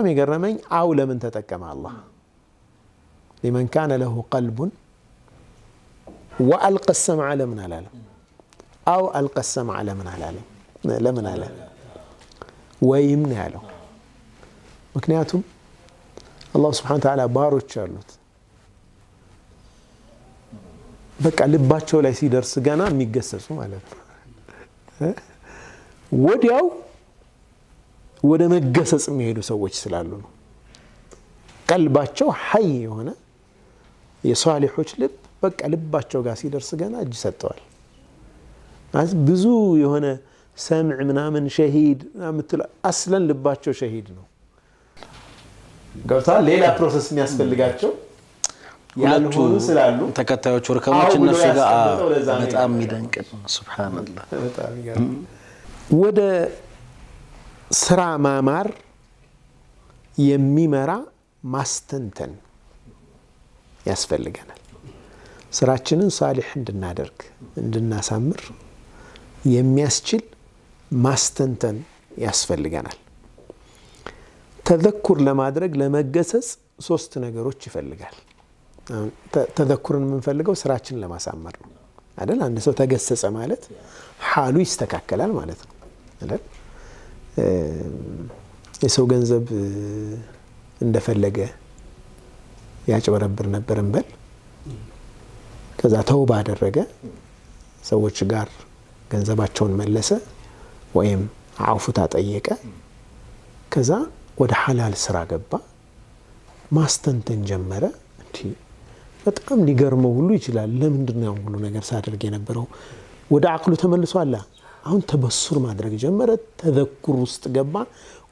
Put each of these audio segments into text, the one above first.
يقرمين أو لمن تتكم الله لمن كان له قلب وألقى السمع لمن على أو ألقى السمع لمن على ويمنع له مكنياتهم الله سبحانه وتعالى بارو تشارلوت بقى لباتشو لا يسيدرس غانا ميغسسو ማለት ወዲያው ወደ መገሰጽ የሚሄዱ ሰዎች ስላሉ ነው ቀልባቸው ሐይ የሆነ የሷሊሖች ልብ በቃ ልባቸው ጋር ሲደርስ ገና እጅ ሰጠዋል ብዙ የሆነ ሰምዕ ምናምን ሸሂድ ምትል አስለን ልባቸው ሸሂድ ነው ገብታ ሌላ ፕሮሰስ የሚያስፈልጋቸው ያልሆኑ ስላሉ ተከታዮቹ ወርከሞች እነሱ ጋር በጣም ይደንቅ ሱብሃንአላህ በጣም ይገርም ወደ ስራ ማማር የሚመራ ማስተንተን ያስፈልገናል ስራችንን ሳሊህ እንድናደርግ እንድናሳምር የሚያስችል ማስተንተን ያስፈልገናል ተذكر ለማድረግ ለመገሰጽ ሶስት ነገሮች ይፈልጋል ተذكرን የምንፈልገው ስራችንን ለማሳመር ነው አይደል አንድ ሰው ተገሰጸ ማለት ሐሉ ይስተካከላል ማለት ነው አይደል የሰው ገንዘብ እንደፈለገ ያጭበረብር ነበር እንበል ከዛ ተውባ አደረገ ሰዎች ጋር ገንዘባቸውን መለሰ ወይም አውፉታ ጠየቀ ከዛ ወደ ሐላል ስራ ገባ ማስተንተን ጀመረ እንዴ በጣም ሊገርመው ሁሉ ይችላል ለምንድነው ሁሉ ነገር ሳደርግ የነበረው ወደ አቅሉ ተመልሷል አሁን ተበሱር ማድረግ ጀመረ ተذكر ውስጥ ገባ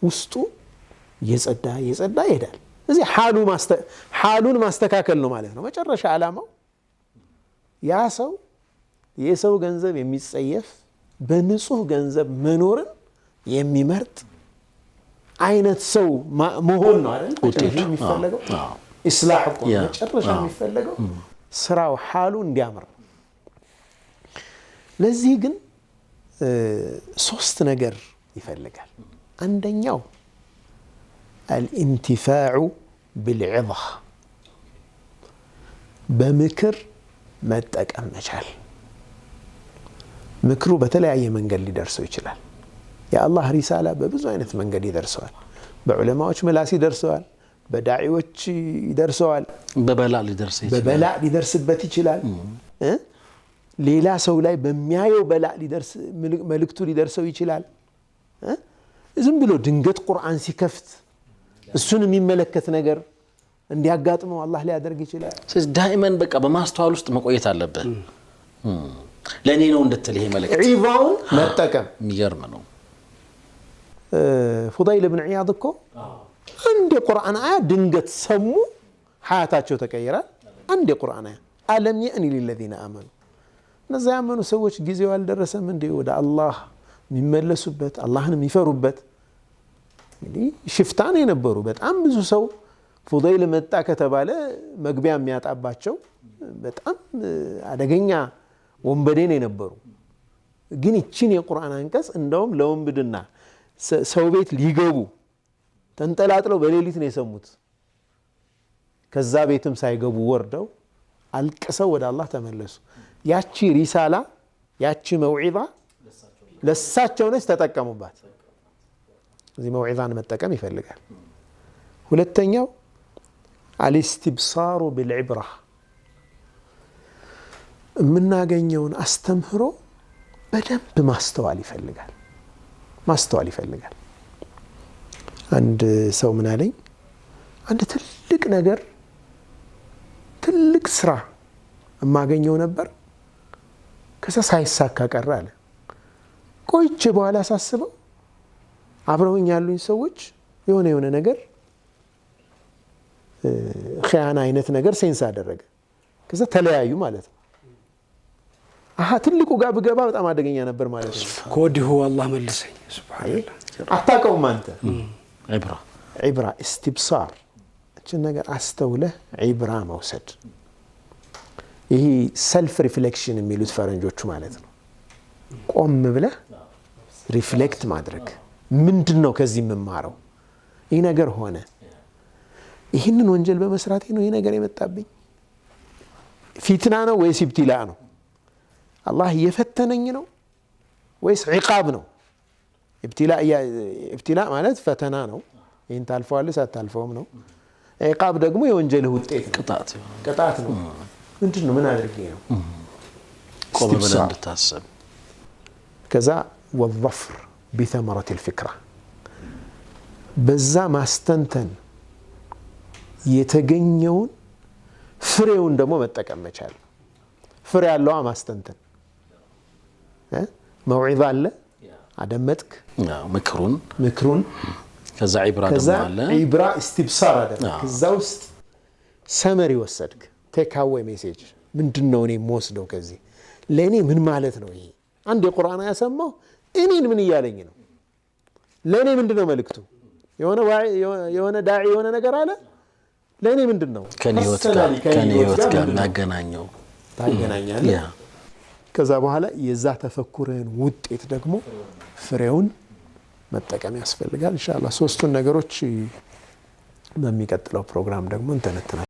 ውስጡ የጸዳ ይሄዳል እዚህ ሐሉን ማስተካከል ነው ማለት ነው መጨረሻ ዓላማው ያ ሰው የሰው ገንዘብ የሚጸየፍ በንጹህ ገንዘብ መኖርን የሚመርጥ አይነት ሰው መሆን ነው አይደል መጨረሻ የሚፈልገው ኢስላህ እኮ መጨረሻ የሚፈልገው ስራው ሐሉ እንዲያምር ለዚህ ግን ሶስት ነገር ይፈልጋል አንደኛው الانتفاع بالعظة በምክር መጠቀም መቻል ምክሩ በተለያየ መንገድ ሊደርሰው ይችላል የአላህ ሪሳላ በብዙ አይነት መንገድ ይደርሰዋል በዑለማዎች ምላስ ይደርሰዋል በዳዒዎች ይደርሰዋል በበላ ሊደርስበት ይችላል ሌላ ሰው ላይ በሚያየው በላ ሊደርስ መልእክቱ ሊደርሰው ይችላል ዝም ብሎ ድንገት ቁርአን ሲከፍት እሱን የሚመለከት ነገር እንዲያጋጥመው አላህ ሊያደርግ ይችላል ስለዚህ ዳይመን በቃ በማስተዋል ውስጥ መቆየት አለበት ለኔ ነው እንድትል ይሄ መልእክት ዒባውን መጠቀም የሚገርም ነው ፉዳይል ኢብኑ ዒያድ እኮ አንድ የቁርአን አያ ድንገት ሰሙ ሐያታቸው ተቀየራል አንድ የቁርአን አያ አለም የእኒ ለለዚነ አመኑ እነዛ ያመኑ ሰዎች ጊዜው አልደረሰም እንዴ ወደ አላህ የሚመለሱበት አላህን የሚፈሩበት እንግዲህ ሽፍታን የነበሩ በጣም ብዙ ሰው ፉዳይል መጣ ከተባለ መግቢያ የሚያጣባቸው በጣም አደገኛ ወንበዴን የነበሩ ግን እቺን የቁርአን አንቀጽ እንደውም ለወንብድና ሰው ቤት ሊገቡ ተንጠላጥለው በሌሊት ነው የሰሙት ከዛ ቤትም ሳይገቡ ወርደው አልቅሰው ወደ አላህ ተመለሱ ያቺ ሪሳላ ያቺ መውዒዛ ለሳቸው ነች ተጠቀሙባት እዚህ መውዒዛን መጠቀም ይፈልጋል ሁለተኛው الاستبصار بالعبرة የምናገኘውን አስተምህሮ በደንብ ማስተዋል ይፈልጋል አንድ ሰው ምን አለኝ አንድ ትልቅ ነገር ትልቅ ስራ የማገኘው ነበር ከዛ ሳይሳካ ቀረ አለ ቆይቼ በኋላ ሳስበው አብረውኝ ያሉኝ ሰዎች የሆነ ነገር ኺያና አይነት ነገር ሴንስ አደረገ ከዛ ተለያዩ ማለት ነው ትልቁ ጋር ብገባ በጣም አደገኛ ነበር ማለት ነው ኮዲሁ አላህ መልሰኝ ሱብሃንአላህ አታውቀውም አንተ ዒብራ استبصار እቺ ነገር አስተውለህ ዒብራ መውሰድ ይሄ ሰልፍ ሪፍሌክሽን የሚሉት ፈረንጆቹ ማለት ነው ቆም ብለህ ሪፍሌክት ማድረግ ምንድነው ከዚህ የምማረው ይህ ነገር ሆነ። ይህንን ወንጀል በመስራቴ ነው ይህ ነገር የመጣብኝ? ፊትና ነው ወይስ ኢብቲላ ነው? አላህ እየፈተነኝ ነው ወይስ ዒቃብ ነው? ኢብቲላ ማለት ፈተና ነው። ይህን ታልፈዋለህ ሳታልፈውም ነው። ዒቃብ ደግሞ የወንጀልህ ውጤት ነው፣ ቅጣት ነው። ምንድን ነው? ምን አድርጌ ነው? ቆም ብለህ እንድታስብ። ከዛ ወظፍር ቢተመረት ልፊክራ፣ በዛ ማስተንተን የተገኘውን ፍሬውን ደግሞ መጠቀም መቻል። ፍሬ ያለዋ ማስተንተን። መውዒዛ አለ፣ አደመጥክ ምክሩን፣ ከዛ ዒብራ ደግሞ አለ፣ ዒብራ ኢስቲብሳር አደረግ። ከዛ ውስጥ ሰመሪ ወሰድክ፣ ቴክ አዌይ ሜሴጅ። ምንድን ነው እኔ የምወስደው ከዚህ? ለእኔ ምን ማለት ነው ይሄ? አንድ የቁርአን ያሰማው እኔን ምን እያለኝ ነው? ለእኔ ምንድን ነው መልእክቱ? የሆነ ዳዒ የሆነ ነገር አለ፣ ለእኔ ምንድን ነው? ከኔ ህይወት ጋር እናገናኘው ታገናኛለህ። ከዛ በኋላ የዛ ተፈኩርህን ውጤት ደግሞ ፍሬውን መጠቀም ያስፈልጋል። ኢንሻአላህ ሶስቱን ነገሮች በሚቀጥለው ፕሮግራም ደግሞ እንተነትናለን።